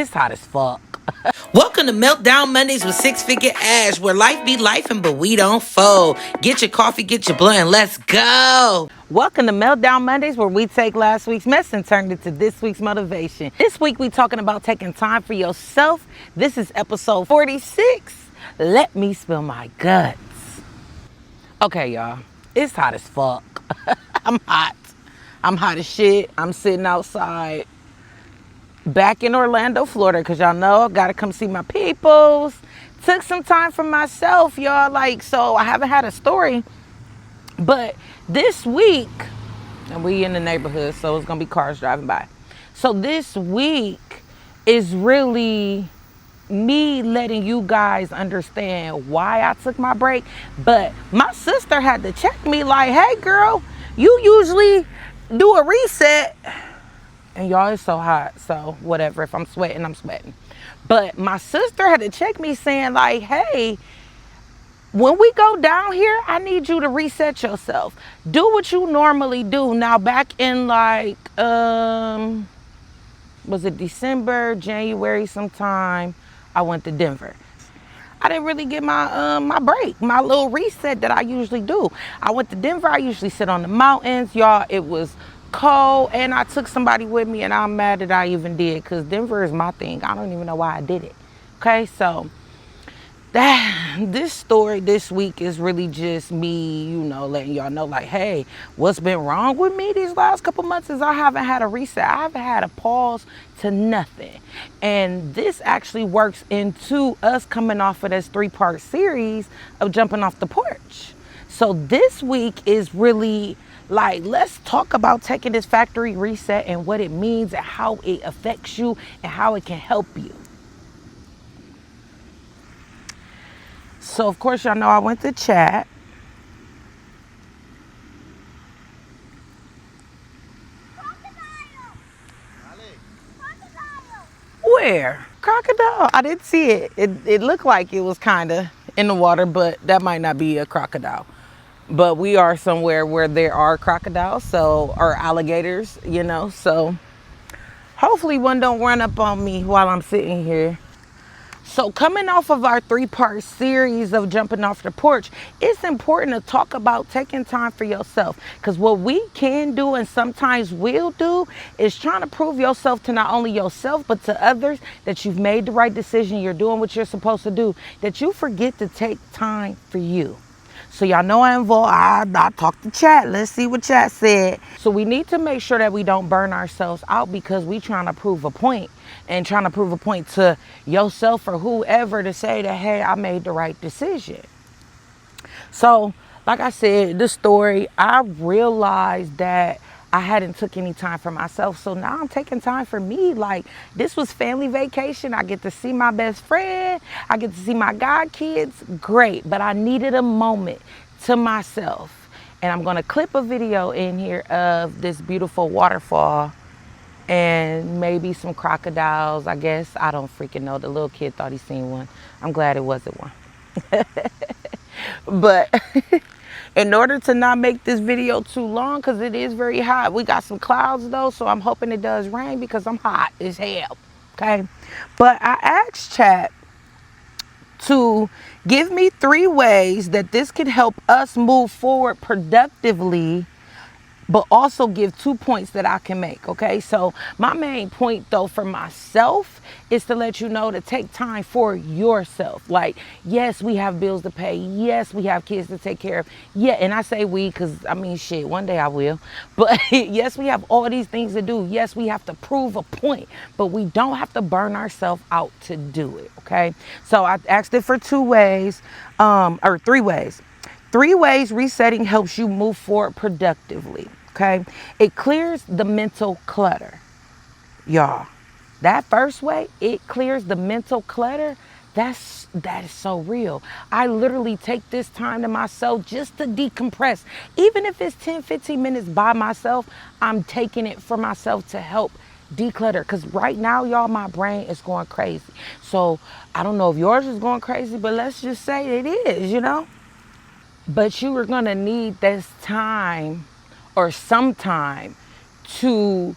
It's hot as fuck. Welcome to Meltdown Mondays with Six Figure Ashh, where life be lifing, but we don't fold. Get your coffee, get your blunt, and let's go. Welcome to Meltdown Mondays, where we take last week's mess and turn it into this week's motivation. This week we talking about taking time for yourself. This is episode 46. Let me spill my guts. Okay, y'all. It's hot as fuck. I'm hot. I'm hot as shit. I'm sitting outside back in Orlando, Florida, because y'all know I gotta come see my peoples. Took some time for myself, y'all. So I haven't had a story, but this week, and we in the neighborhood, so it's gonna be cars driving by. So this week is really me letting you guys understand why I took my break. But my sister had to check me like, hey girl, you usually do a reset. And y'all, it's so hot, so whatever. If I'm sweating, I'm sweating. But my sister had to check me saying like, hey, when we go down here, I need you to reset yourself. Do what you normally do. Now, back in was it December, January sometime, I went to Denver. I didn't really get my break, my little reset that I usually do. I went to Denver. I usually sit on the mountains. Y'all, it was cold, and I took somebody with me, and I'm mad that I even did, because Denver is my thing. I don't even know why I did it. Okay, so this story this week is really just me, letting y'all know like, hey, what's been wrong with me these last couple months is I haven't had a reset. I haven't had a pause to nothing. And this actually works into us coming off of this 3-part series of jumping off the porch. So this week is really like, let's talk about taking this factory reset and what it means and how it affects you and how it can help you. So, of course, y'all know I went to chat. Where? Crocodile. I didn't see it. It looked like it was kind of in the water, but that might not be a crocodile. But we are somewhere where there are crocodiles, or alligators, So hopefully one don't run up on me while I'm sitting here. So coming off of our 3-part series of jumping off the porch, it's important to talk about taking time for yourself. Because what we can do and sometimes will do is trying to prove yourself to not only yourself, but to others that you've made the right decision, you're doing what you're supposed to do, that you forget to take time for you. So y'all know I talked to chat. Let's see what chat said. So we need to make sure that we don't burn ourselves out because we trying to prove a point and trying to prove a point to yourself or whoever to say that, hey, I made the right decision. So like I said, this story, I realized that I hadn't took any time for myself. So now I'm taking time for me. Like, this was family vacation. I get to see my best friend. I get to see my god kids. Great. But I needed a moment to myself. And I'm going to clip a video in here of this beautiful waterfall and maybe some crocodiles, I guess. I don't freaking know. The little kid thought he seen one. I'm glad it wasn't one. But in order to not make this video too long, because it is very hot, we got some clouds though, so I'm hoping it does rain because I'm hot as hell. Okay, but I asked chat to give me 3 ways that this could help us move forward productively, but also give 2 points that I can make, okay? So my main point though for myself is to let you know to take time for yourself. Like, yes, we have bills to pay. Yes, we have kids to take care of. Yeah, and I say we because, shit, one day I will. But yes, we have all these things to do. Yes, we have to prove a point, but we don't have to burn ourselves out to do it, okay? So I asked it for 2 ways, or 3 ways. 3 ways resetting helps you move forward productively. Okay, it clears the mental clutter, y'all. That first way, it clears the mental clutter. That is so real. I literally take this time to myself just to decompress. Even if it's 10-15 minutes by myself, I'm taking it for myself to help declutter. Because right now, y'all, my brain is going crazy. So I don't know if yours is going crazy, but let's just say it is, But you are going to need this time or some time to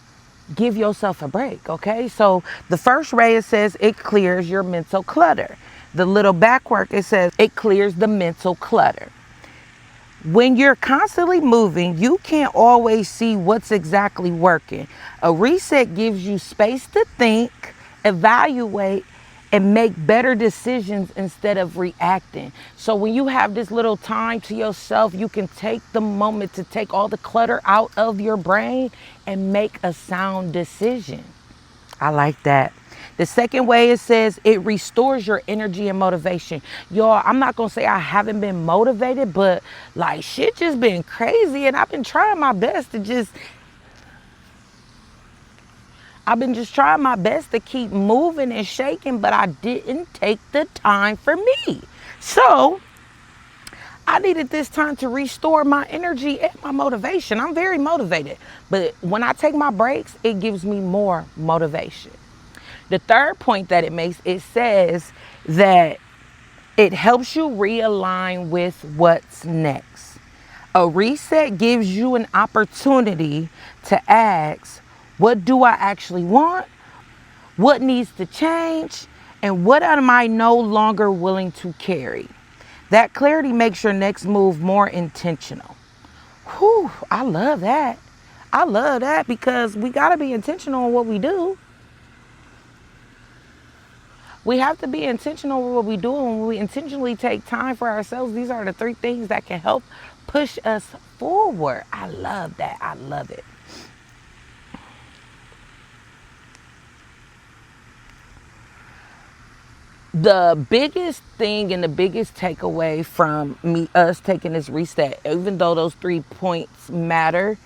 give yourself a break, okay? So the first ray, it says it clears your mental clutter. The little back work, it says it clears the mental clutter. When you're constantly moving, you can't always see what's exactly working. A reset gives you space to think, evaluate, and make better decisions instead of reacting. So when you have this little time to yourself, you can take the moment to take all the clutter out of your brain and make a sound decision. I like that. The second way, it says it restores your energy and motivation. Y'all, I'm not going to say I haven't been motivated, but like shit just been crazy and I've been trying my best to trying my best to keep moving and shaking, but I didn't take the time for me. So I needed this time to restore my energy and my motivation. I'm very motivated, but when I take my breaks, it gives me more motivation. The third point that it makes, it says that it helps you realign with what's next. A reset gives you an opportunity to ask, what do I actually want? What needs to change? And what am I no longer willing to carry? That clarity makes your next move more intentional. Whew, I love that. I love that because we got to be intentional in what we do. We have to be intentional with what we do, and when we intentionally take time for ourselves, these are the three things that can help push us forward. I love that. I love it. The biggest thing and the biggest takeaway from us taking this reset, even though those 3 points matter,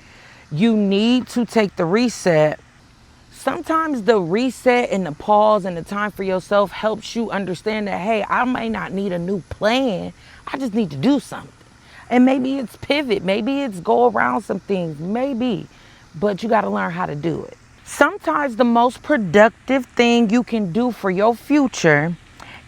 you need to take the reset. Sometimes the reset and the pause and the time for yourself helps you understand that, hey, I may not need a new plan. I just need to do something. And maybe it's pivot. Maybe it's go around some things. Maybe. But you got to learn how to do it. Sometimes the most productive thing you can do for your future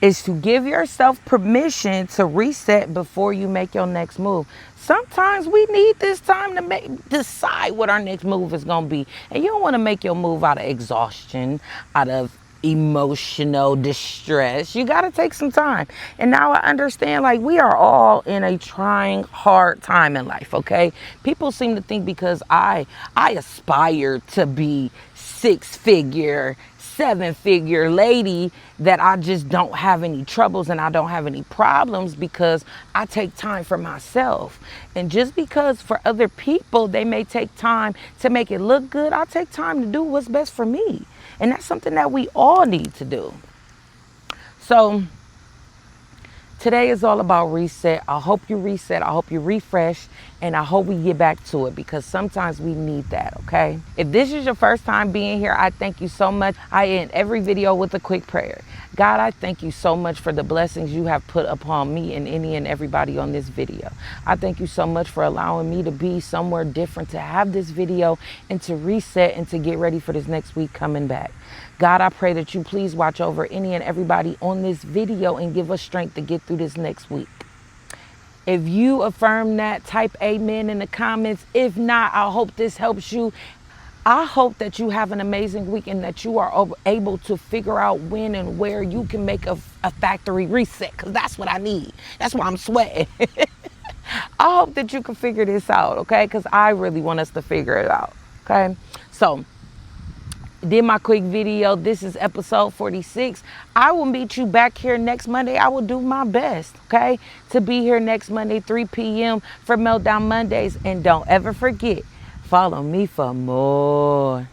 is to give yourself permission to reset before you make your next move. Sometimes we need this time to decide what our next move is going to be. And you don't want to make your move out of exhaustion, out of emotional distress. You got to take some time. And now I understand, like, we are all in a trying, hard time in life, okay? People seem to think because I aspire to be 6-figure, 7-figure lady that I just don't have any troubles and I don't have any problems because I take time for myself. And just because for other people they may take time to make it look good, I take time to do what's best for me. And that's something that we all need to do. So today is all about reset. I hope you reset. I hope you refresh. And I hope we get back to it because sometimes we need that, okay? If this is your first time being here, I thank you so much. I end every video with a quick prayer. God, I thank you so much for the blessings you have put upon me and any and everybody on this video. I thank you so much for allowing me to be somewhere different, to have this video and to reset and to get ready for this next week coming back. God, I pray that you please watch over any and everybody on this video and give us strength to get through this next week. If you affirm that, type amen in the comments. If not, I hope this helps you. I hope that you have an amazing week and that you are able to figure out when and where you can make a factory reset, because that's what I need. That's why I'm sweating. I hope that you can figure this out, okay? Because I really want us to figure it out, okay? So, did my quick video. This is episode 46. I will meet you back here next Monday. I will do my best, okay, to be here next Monday, 3 p.m. for Meltdown Mondays. And don't ever forget, follow me for more.